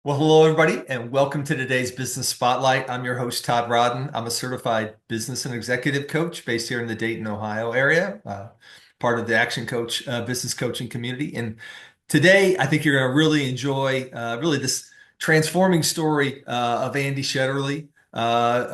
Well, hello, everybody, and welcome to today's Business Spotlight. I'm your host, Todd Rodden. I'm a certified business and executive coach based here in the Dayton, Ohio area, part of the Action Coach business coaching community. And today, I think you're going to really enjoy really this transforming story of Andy Shetterly,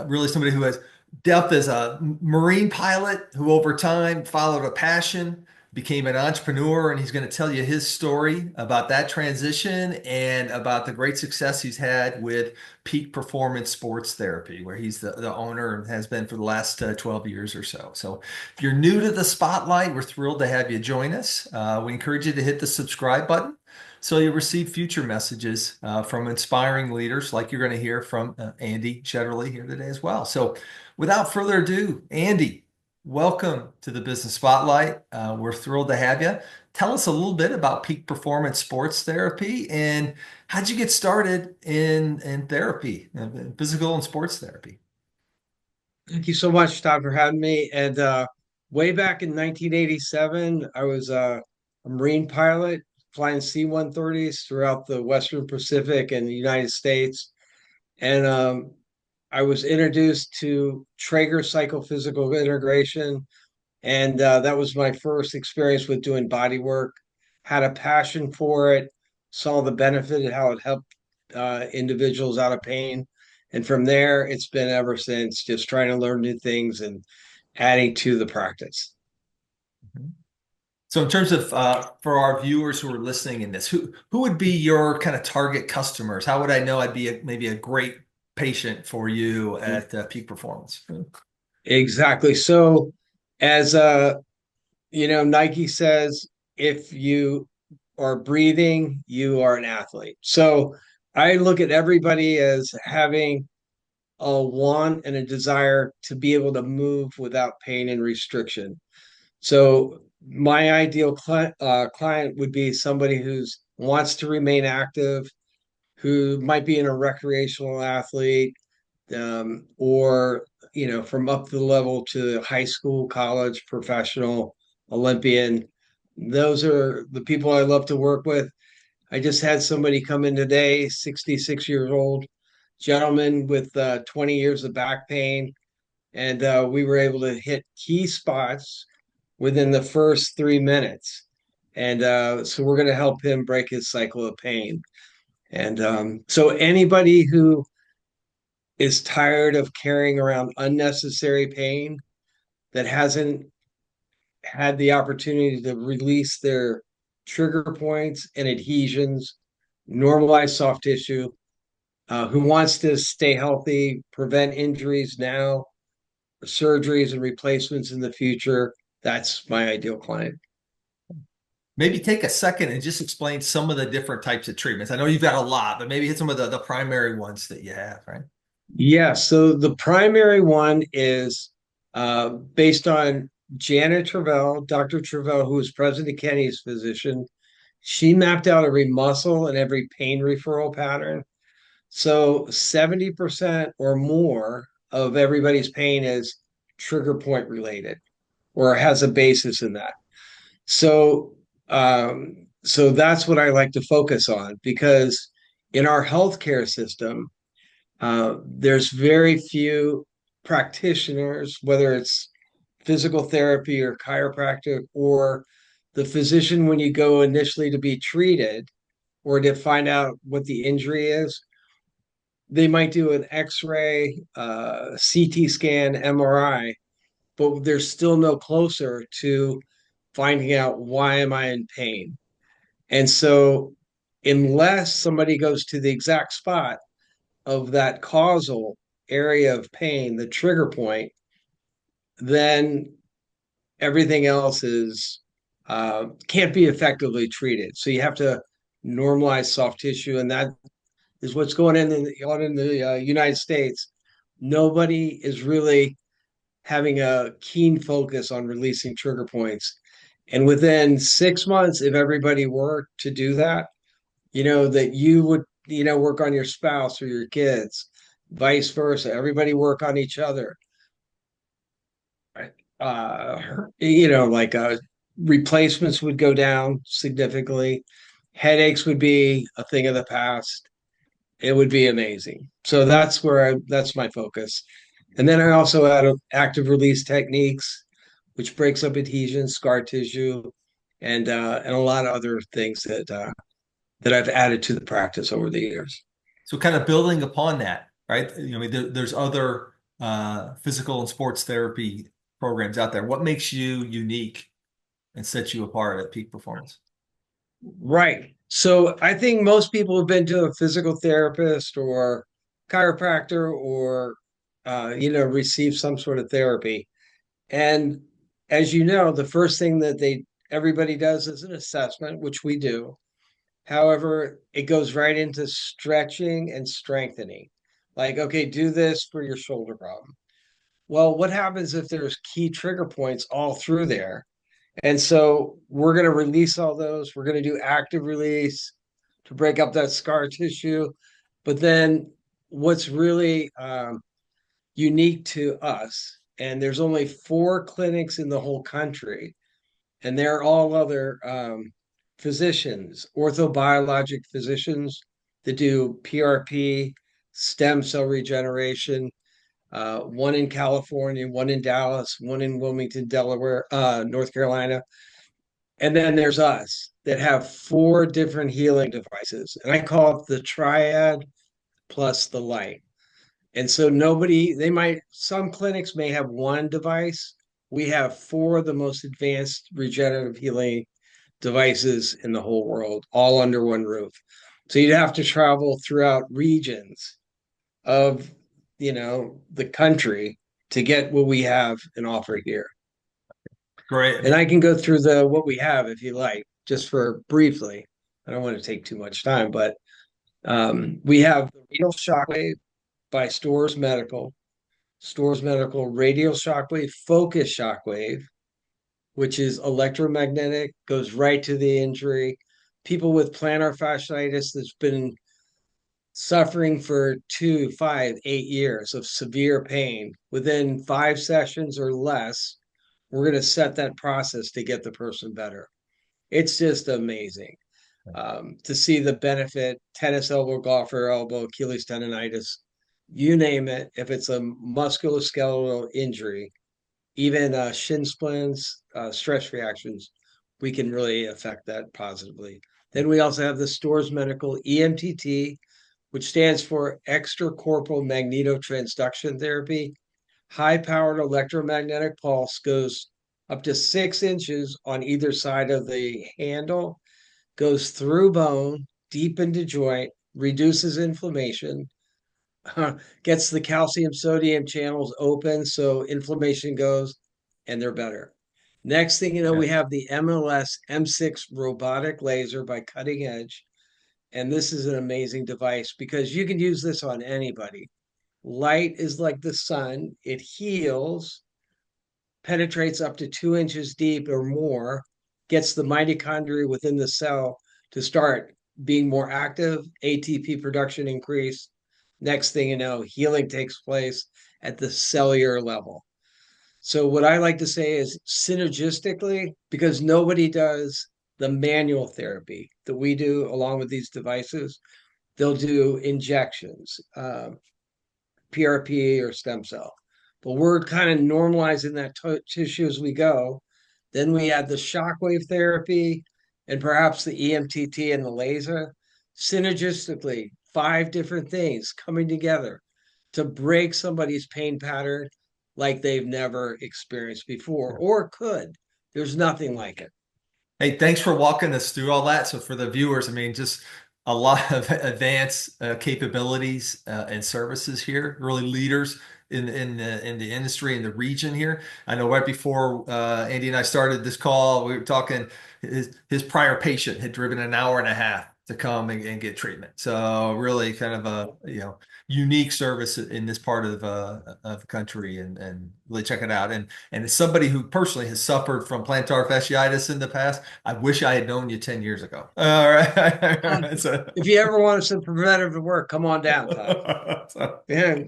really somebody who has depth as a Marine pilot who over time followed a passion, became an entrepreneur, and he's going to tell you his story about that transition and about the great success he's had with Peak Performance Sports Therapy, where he's the owner and has been for the last 12 years or so. So if you're new to the spotlight, we're thrilled to have you join us. We encourage you to hit the subscribe button so you'll receive future messages from inspiring leaders like you're going to hear from Andy Shetterly here today as well. So without further ado, Andy, welcome to the Business Spotlight. We're thrilled to have you. Tell us a little bit about Peak Performance Sports Therapy and how'd you get started in therapy, physical and sports therapy? Thank you so much, Todd, for having me. And way back in 1987, I was a Marine pilot flying C-130s throughout the Western Pacific and the United States. And I was introduced to Traeger psychophysical integration. And that was my first experience with doing body work. Had a passion for it, saw the benefit of how it helped individuals out of pain. And from there, it's been ever since just trying to learn new things and adding to the practice. So in terms of for our viewers who are listening in this, who would be your kind of target customers? How would I know I'd be maybe a great patient for you at Peak Performance? Exactly. So, as Nike says, if you are breathing, you are an athlete. So, I look at everybody as having a want and a desire to be able to move without pain and restriction. So my ideal client would be somebody who's wants to remain active, who might be in a recreational athlete, or from up the level to high school, college, professional, Olympian. Those are the people I love to work with. I just had somebody come in today, 66 years old, gentleman with 20 years of back pain, and we were able to hit key spots within the first 3 minutes. And so we're going to help him break his cycle of pain. And so anybody who is tired of carrying around unnecessary pain that hasn't had the opportunity to release their trigger points and adhesions, normalize soft tissue, who wants to stay healthy, prevent injuries now, surgeries and replacements in the future. That's my ideal client. Maybe take a second and just explain some of the different types of treatments. I know you've got a lot, but maybe hit some of the primary ones that you have, right? Yeah, so the primary one is based on Janet Travell, Dr. Travell, who was President Kennedy's physician. She mapped out every muscle and every pain referral pattern. So 70% or more of everybody's pain is trigger point related or has a basis in that. So that's what I like to focus on because in our healthcare system, there's very few practitioners, whether it's physical therapy or chiropractic or the physician when you go initially to be treated or to find out what the injury is. They might do an X-ray, CT scan, MRI, but they're still no closer to finding out why am I in pain. And so, unless somebody goes to the exact spot of that causal area of pain, the trigger point, then everything else is can't be effectively treated. So you have to normalize soft tissue, and that is what's going on in the United States. Nobody is really having a keen focus on releasing trigger points. And within 6 months, if everybody were to do that, that you would, work on your spouse or your kids, vice versa. Everybody work on each other. Uh, like replacements would go down significantly. Headaches would be a thing of the past. it would be amazing. So that's my focus. And then I also add active release techniques, which breaks up adhesion, scar tissue, and a lot of other things that I've added to the practice over the years. So kind of building upon that, right? I mean, there's other physical and sports therapy programs out there. What makes you unique and sets you apart at peak performance? Right. So I think most people have been to a physical therapist or chiropractor or receive some sort of therapy. And as you know, the first thing that they everybody does is an assessment, which we do. However, it goes right into stretching and strengthening. Like, okay, do this for your shoulder problem. Well, what happens if there's key trigger points all through there? And so we're going to release all those. We're going to do active release to break up that scar tissue. But then what's really unique to us, and there's only 4 clinics in the whole country, and they're all other physicians, orthobiologic physicians that do PRP, stem cell regeneration, one in California, one in Dallas, one in Wilmington, Delaware, North Carolina. And then there's us that have 4 different healing devices. And I call it the triad plus the light. And so some clinics may have one device. We have 4 of the most advanced regenerative healing devices in the whole world, all under one roof. So you'd have to travel throughout regions of, the country to get what we have and offer here. And Great. I can go through the what we have if you like, just for briefly. I don't want to take too much time, but we have the radial shockwave by Stores Medical radial shockwave, focus shockwave, which is electromagnetic, goes right to the injury. People with plantar fasciitis that's been suffering for 2, 5, 8 years of severe pain, within 5 sessions or less, we're going to set that process to get the person better. It's just amazing to see the benefit. Tennis elbow, golfer elbow, Achilles tendonitis, you name it. If it's a musculoskeletal injury, even shin splints, stress reactions, we can really affect that positively. Then we also have the Stores Medical EMTT, which stands for extracorporeal magnetotransduction therapy. High powered electromagnetic pulse goes up to 6 inches on either side of the handle, goes through bone, deep into joint, reduces inflammation, gets the calcium sodium channels open so inflammation goes, and they're better. Next thing you know, Yeah. we have the MLS M6 robotic laser by Cutting Edge. And this is an amazing device because you can use this on anybody. Light is like the sun, it heals, penetrates up to 2 inches deep or more, gets the mitochondria within the cell to start being more active, ATP production increase. Next thing you know, healing takes place at the cellular level. So, what I like to say is synergistically, because nobody does the manual therapy that we do along with these devices, they'll do injections, PRP or stem cell. But we're kind of normalizing that tissue as we go. Then we add the shockwave therapy and perhaps the EMTT and the laser. Synergistically, 5 different things coming together to break somebody's pain pattern like they've never experienced before or could. There's nothing like it. Hey, thanks for walking us through all that. So for the viewers, I mean, just a lot of advanced capabilities and services here, really leaders in the industry in the region here. I know right before Andy and I started this call, we were talking. His prior patient had driven an hour and a half to come and get treatment. So really, kind of a unique service in this part of the country, and really check it out. And as somebody who personally has suffered from plantar fasciitis in the past, I wish I had known you 10 years ago. All Um, right. So, if you ever want some preventative work, come on down, Todd. so, Yeah.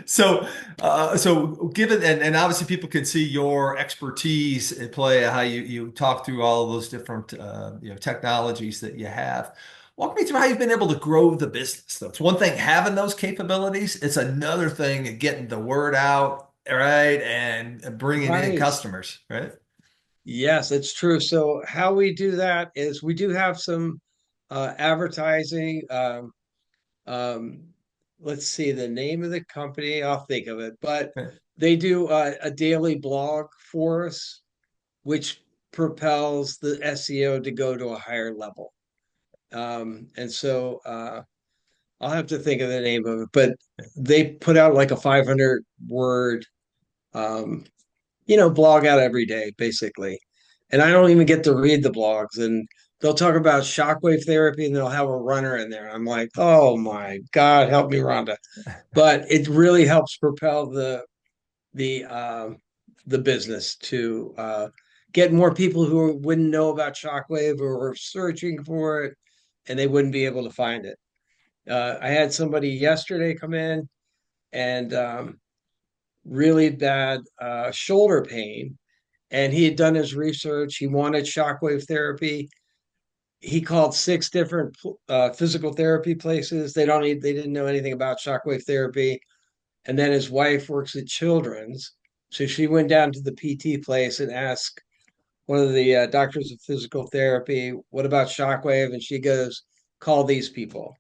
so given and obviously people can see your expertise at play, how you talk through all of those different technologies that you have. Walk me through how you've been able to grow the business, though. It's one thing having those capabilities, it's another thing getting the word out, right, and bringing in Right. customers, right? Yes, it's true. So how we do that is we do have some advertising. Um, let's see the name of the company. I'll think of it, but they do a daily blog for us, which propels the SEO to go to a higher level. And so I'll have to think of the name of it, but they put out like a 500 word, um, blog out every day, basically. And I don't even get to read the blogs. And they'll talk about shockwave therapy and they'll have a runner in there. I'm like, oh my God, help me, Rhonda. But it really helps propel the the business to get more people who wouldn't know about shockwave or are searching for it and they wouldn't be able to find it. I had somebody yesterday come in and really bad shoulder pain, and he had done his research. He wanted shockwave therapy. He called six different physical therapy places. They didn't know anything about shockwave therapy. And then his wife works at Children's, so she went down to the PT place and asked one of the doctors of physical therapy, "What about shockwave?" And she goes, "Call these people."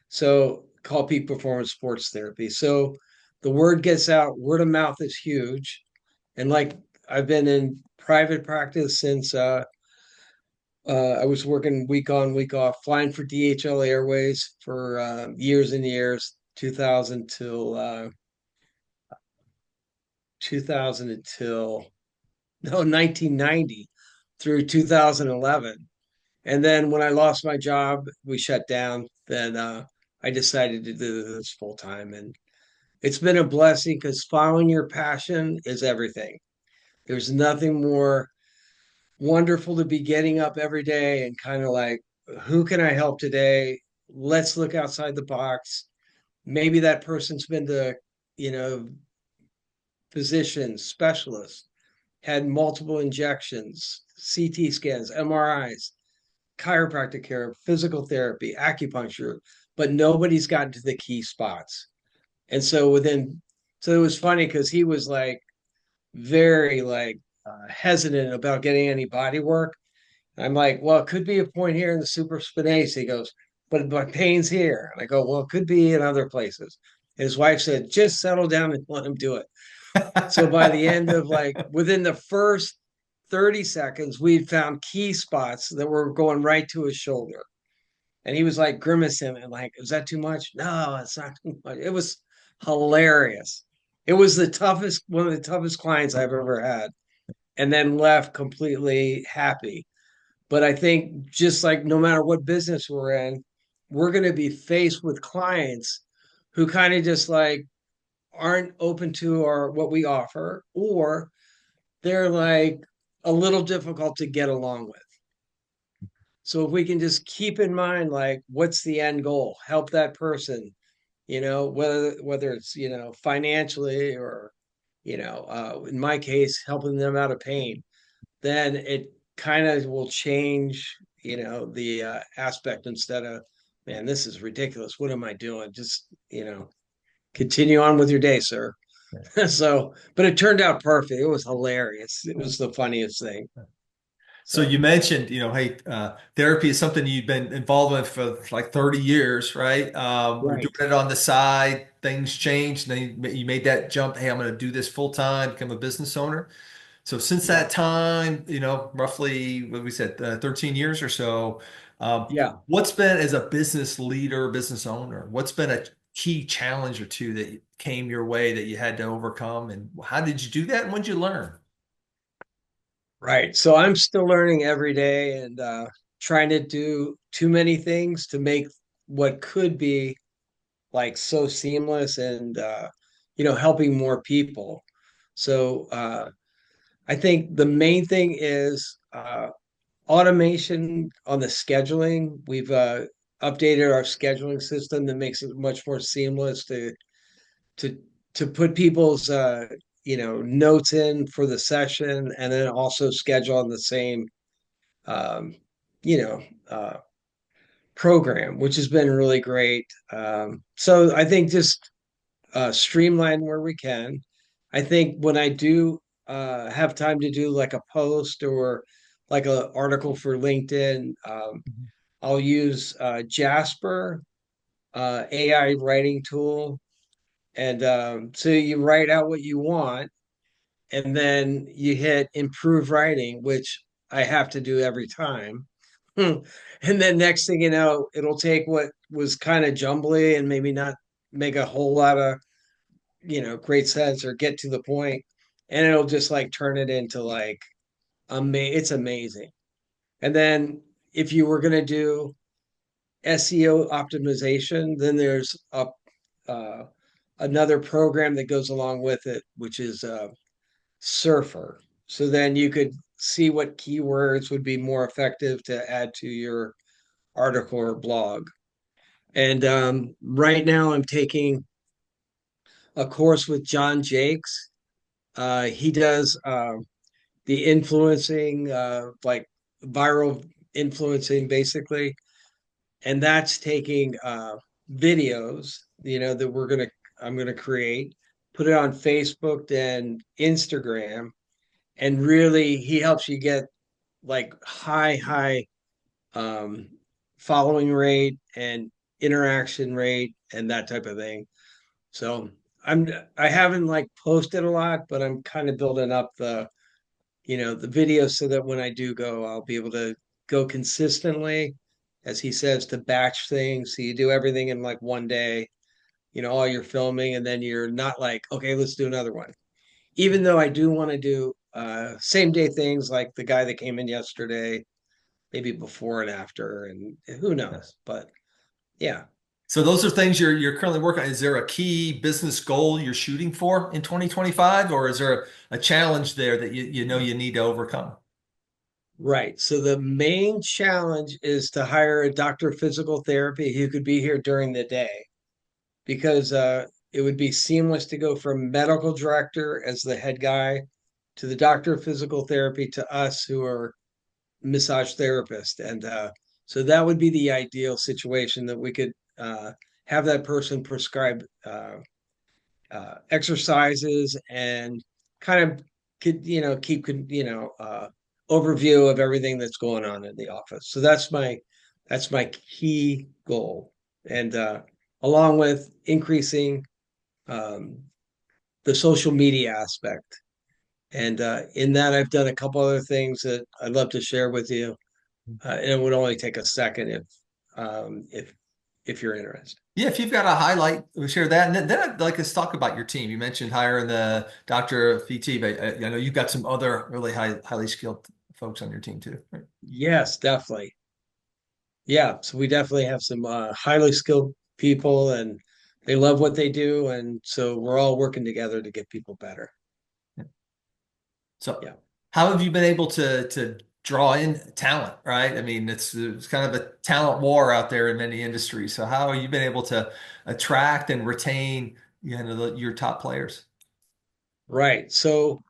So call peak performance sports therapy. So the word gets out, word of mouth is huge. And like I've been in private practice since I was working week on, week off, flying for DHL Airways for years and years, 2000 till 2000 until no 1990 through 2011. And then when I lost my job, we shut down. Then I decided to do this full time, and it's been a blessing because following your passion is everything. There's nothing more wonderful to be getting up every day and kind of like, who can I help today? Let's look outside the box. Maybe that person's been to, you know, physicians, specialists, had multiple injections, CT scans, MRIs, chiropractic care, physical therapy, acupuncture, but nobody's gotten to the key spots. And so it was funny because he was like very like hesitant about getting any body work. I'm like, well, it could be a point here in the supraspinatus. He goes, but my pain's here. And I go, well, it could be in other places. And his wife said, just settle down and let him do it. So by the end of like within the first 30 seconds, we'd found key spots that were going right to his shoulder. And he was like grimacing and like, is that too much? No, it's not too much. It was hilarious. It was one of the toughest clients I've ever had, and then left completely happy. But I think just like no matter what business we're in, we're going to be faced with clients who kind of just like aren't open to our what we offer, or they're like a little difficult to get along with. So if we can just keep in mind like what's the end goal, help that person, whether it's financially or in my case helping them out of pain, then it kind of will change, the aspect instead of, man, this is ridiculous. What am I doing? Just, continue on with your day, sir. So, but it turned out perfect. It was hilarious. It was the funniest thing. So So, you mentioned, hey, therapy is something you've been involved with for like 30 years, right? We're doing right. it on the side. Things changed. Then you made that jump. Hey, I'm going to do this full time, become a business owner. So since Yeah. that time, roughly what we said, 13 years or so, Yeah. what's been as a business leader, business owner, what's been a key challenge or two that came your way that you had to overcome? And how did you do that? And what did you learn? Right. So I'm still learning every day and trying to do too many things to make what could be like so seamless and helping more people. So I think the main thing is automation on the scheduling. We've updated our scheduling system that makes it much more seamless to to put people's notes in for the session and then also schedule on the same um, you know uh, program, which has been really great. So I think just streamline where we can. I think when I do have time to do like a post or like an article for LinkedIn, Mhm. I'll use Jasper, AI writing tool. And so you write out what you want, and then you hit improve writing, which I have to do every time. And then next thing you know, it'll take what was kind of jumbly and maybe not make a whole lot of, great sense or get to the point, and it'll just like turn it into like it's amazing. And then if you were going to do SEO optimization, then there's uh, another program that goes along with it, which is Surfer. So then you could see what keywords would be more effective to add to your article or blog. And right now, I'm taking a course with John Jakes. He does the influencing, like viral influencing, basically, and that's taking videos, that I'm gonna create, put it on Facebook and Instagram, and really he helps you get like high um, following rate and interaction rate and that type of thing. So I haven't like posted a lot, but I'm kind of building up the videos so that when I do go, I'll be able to go consistently, as he says, to batch things. So you do everything in like one day, all your filming, and then you're not like, okay, let's do another one. Even though I do want to do same day things like the guy that came in yesterday, maybe before and after, and who Yeah. knows. But yeah. So those are things you're currently working on. Is there a key business goal you're shooting for in 2025, or is there a challenge there that you know you need to overcome? Right. So the main challenge is to hire a doctor of physical therapy who could be here during the day, because it would be seamless to go from medical director as the head guy to the doctor of physical therapy to us who are massage therapists. And so that would be the ideal situation, that we could have that person prescribe exercises and kind of could keep overview of everything that's going on in the office. So that's my key goal, and along with increasing um, the social media aspect. And in that, I've done a couple other things that I'd love to share with you, and it would only take a second if you're interested. Yeah, if you've got a highlight, we'll share that. And then I'd like us to talk about your team. You mentioned hiring the doctor of PT, but I know you've got some other really highly skilled folks on your team too. Right? Yes, definitely. Yeah, so we definitely have some highly skilled people, and they love what they do, and so we're all working together to get people better. So, Yeah. how have you been able to draw in talent, right? I mean, it's kind of a talent war out there in many industries. So, how have you been able to attract and retain, your top players? Right. So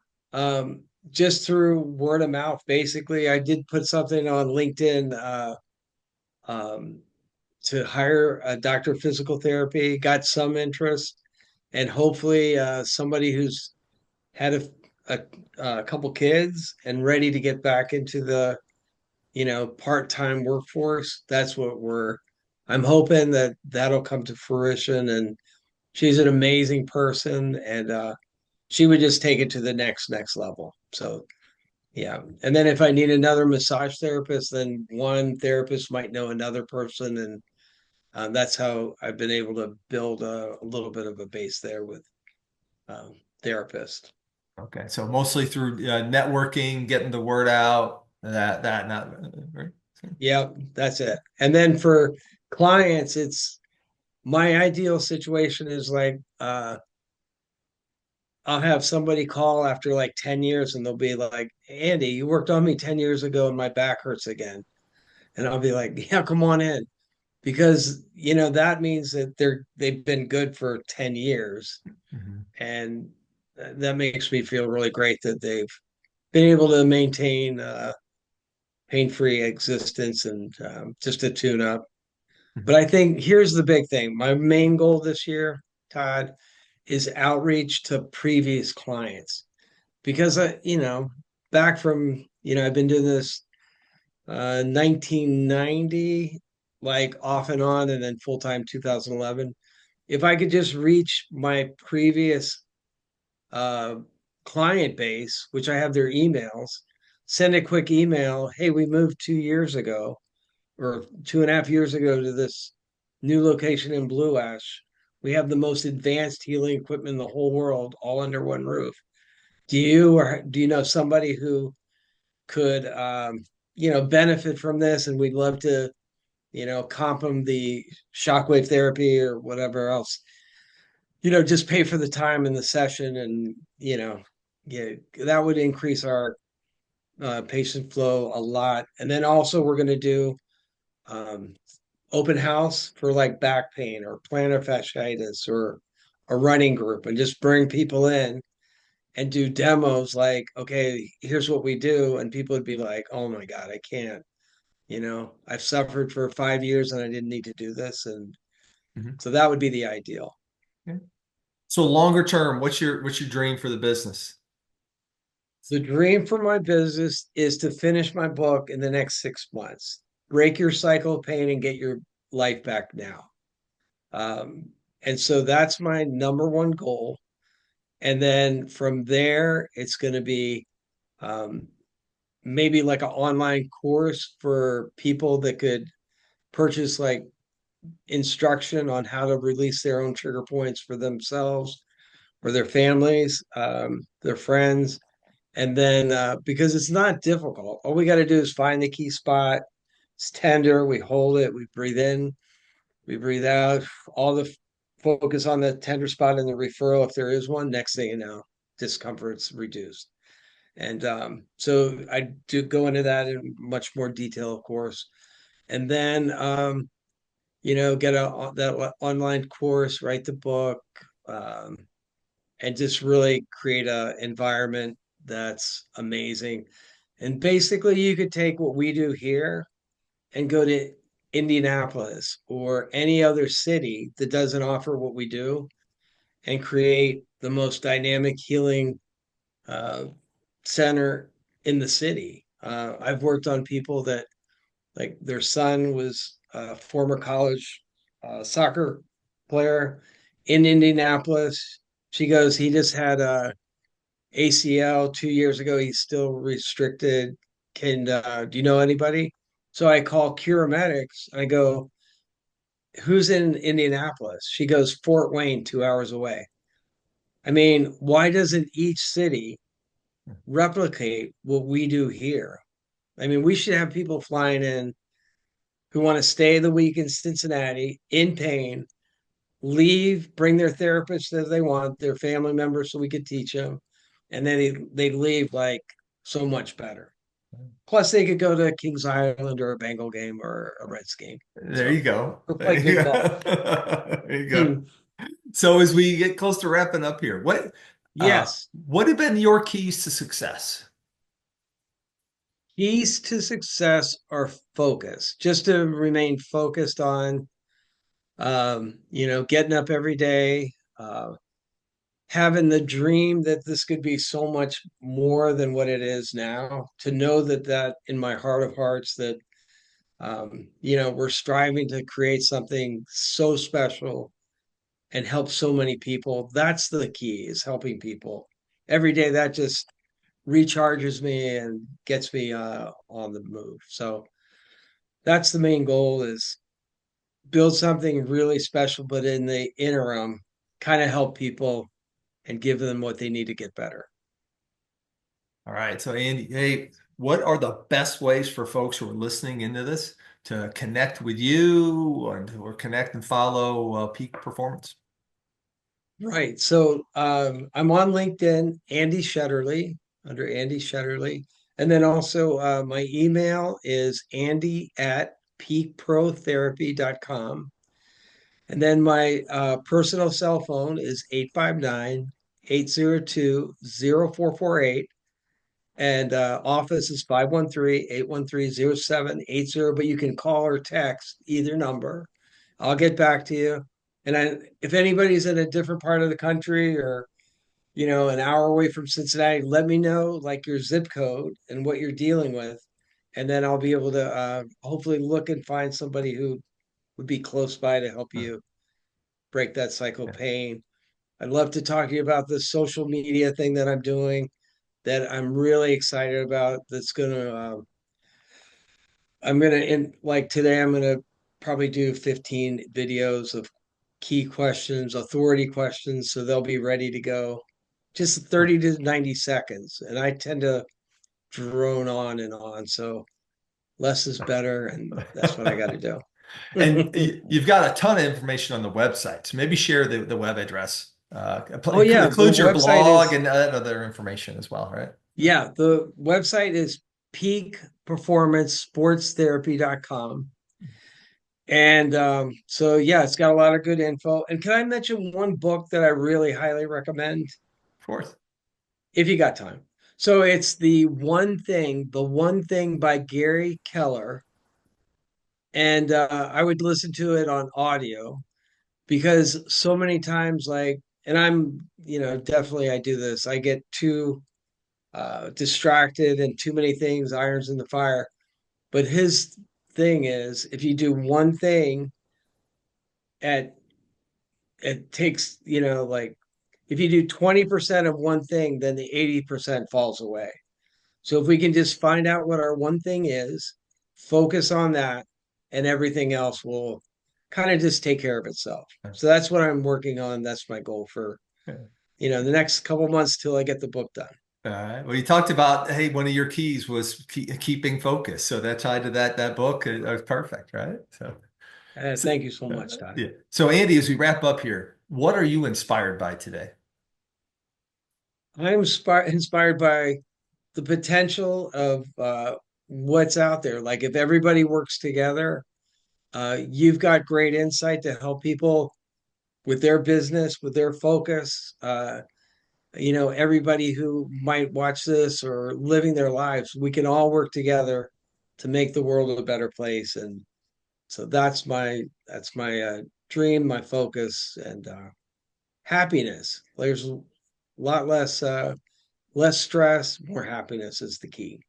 just through word of mouth, basically, I did put something on LinkedIn um, to hire a doctor of physical therapy, got some interest, and hopefully somebody who's had a, a couple kids and ready to get back into the part-time workforce. That's what I'm hoping that that'll come to fruition. And she's an amazing person, and she would just take it to the next level. So yeah. And then if I need another massage therapist, then one therapist might know another person, and that's how I've been able to build a little bit of a base there with therapists. Okay, so mostly through networking, getting the word out, that not right. Yeah, that's it. And then for clients, it's my ideal situation is like I'll have somebody call after like 10 years, and they'll be like, Andy, you worked on me 10 years ago and my back hurts again. And I'll be like, yeah, come on in. Because, that means that they've been good for 10 years. Mhm. And that makes me feel really great that they've been able to maintain pain-free existence and just to tune up. But I think here's the big thing. My main goal this year, Todd, is outreach to previous clients because back from, I've been doing this 1990, like off and on, and then full time 2011. If I could just reach my previous uh, client base, which I have their emails, send a quick email. Hey, we moved 2 years ago or 2.5 years ago to this new location in Blue Ash. We have the most advanced healing equipment in the whole world, all under one roof. Do you know somebody who could benefit from this? And we'd love to, comp them the shockwave therapy or whatever else. Just pay for the time in the session, and yeah, that would increase our patient flow a lot. And then also we're going to do um, open house for like back pain or plantar fasciitis or a running group, and just bring people in and do demos like, okay, here's what we do. And people would be like, oh my God, I can't. I've suffered for 5 years and I didn't need to do this. And Mhm. so that would be the ideal. Okay. So longer term, what's your dream for the business? The dream for my business is to finish my book in the next 6 months, break your cycle of pain and get your life back now. And so that's my number one goal. And then from there, it's going to be um, maybe like an online course for people that could purchase like instruction on how to release their own trigger points for themselves or their families, their friends. And then because it's not difficult, all we got to do is find the key spot. It's tender. We hold it. We breathe in. We breathe out. All the focus on the tender spot in the referral, if there is one. Next thing you know, discomfort's reduced. And so I do go into that in much more detail, of course. And then get that online course, write the book, um, and just really create a environment that's amazing. And basically, you could take what we do here and go to Indianapolis or any other city that doesn't offer what we do and create the most dynamic healing uh, center in the city. I've worked on people that, like, their son was a former college soccer player in Indianapolis. She goes, he just had a ACL 2 years ago. He's still restricted. Do you know anybody? So I call Cure Medics. I go, who's in Indianapolis? She goes, Fort Wayne, 2 hours away. I mean, why doesn't each city replicate what we do here? I mean, we should have people flying in who want to stay the week in Cincinnati in pain, leave, bring their therapist if they want, their family members, so we could teach them, and then they leave like so much better. Plus, they could go to Kings Island or a Bengal game or a Reds game. There you So, go. or There play you good go. golf. There you go. Hmm. So as we get close to wrapping up here, Yes. what have been your keys to success? Keys to success are focus, just to remain focused on, getting up every day, having the dream that this could be so much more than what it is now, to know that in my heart of hearts that we're striving to create something so special and help so many people. That's the key, is helping people every day. That just recharges me and gets me on the move. So that's the main goal, is build something really special, but in the interim, kind of help people and give them what they need to get better. All right. So Andy, hey, what are the best ways for folks who are listening into this to connect with you or connect and follow Peak Performance? Right. So I'm on LinkedIn, Andy Shetterly, under Andy Shetterly. And then also my email is Andy at peakprotherapy.com. And then my personal cell phone is 859-802-0448. And office is 513-813-0780. But you can call or text either number. I'll get back to you. And if anybody's in a different part of the country or, an hour away from Cincinnati, let me know like your zip code and what you're dealing with. And then I'll be able to hopefully look and find somebody who would be close by to help Hmm. you break that cycle of Yeah. pain. I'd love to talk to you about this social media thing that I'm doing that I'm really excited about. I'm gonna in like today, I'm gonna probably do 15 videos of key questions, authority questions, so they'll be ready to go. Just 30 to 90 seconds. And I tend to drone on and on. So less is better, and that's what I got to do. And you've got a ton of information on the website. So maybe share the web address. Oh yeah, the Includes your website blog is and other information as well, right? yeah, the website is peakperformancesportstherapy.com. And so yeah, it's got a lot of good info. And can I mention one book that I really highly recommend Of course. if you got time? So it's The One Thing by Gary Keller. And I would listen to it on audio because so many times, like, and definitely I do this. I get too distracted and too many things, irons in the fire. But his thing is, if you do one thing at it takes, like if you do 20% of one thing, then the 80% falls away. So if we can just find out what our one thing is, focus on that, and everything else will kind of just take care of itself. So that's what I'm working on. That's my goal for, the next couple months till I get the book done. All right. Well, you talked about, hey, one of your keys was keeping focus. So that tied to that book. It was perfect, right? So Thank you so much, Todd. yeah. So Andy, as we wrap up here, what are you inspired by today? I'm inspired by the potential of what's out there. Like if everybody works together, you've got great insight to help people with their business, with their focus. Everybody who might watch this or living their lives, we can all work together to make the world a better place. And so that's my dream, my focus, and happiness. There's a lot less stress, more happiness is the key.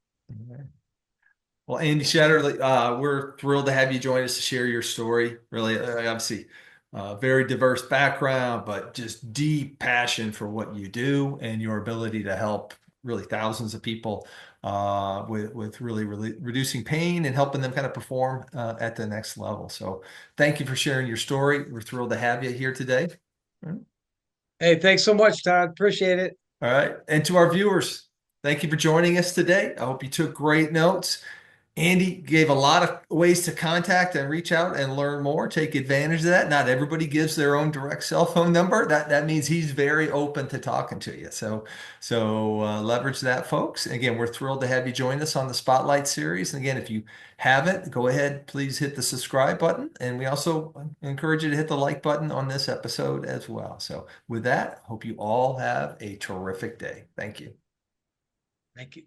Well, Andy Shetterly, we're thrilled to have you join us to share your story. Really, obviously, very diverse background, but just deep passion for what you do and your ability to help really thousands of people with really reducing pain and helping them kind of perform at the next level. So, thank you for sharing your story. We're thrilled to have you here today. Hey, thanks so much, Todd. Appreciate it. All right. And to our viewers, thank you for joining us today. I hope you took great notes. Andy gave a lot of ways to contact and reach out and learn more. Take advantage of that. Not everybody gives their own direct cell phone number. That means he's very open to talking to you. So leverage that, folks. Again, we're thrilled to have you join us on the Spotlight series. And again, if you haven't, go ahead, please hit the subscribe button. And we also encourage you to hit the like button on this episode as well. So with that, hope you all have a terrific day. Thank you. Thank you.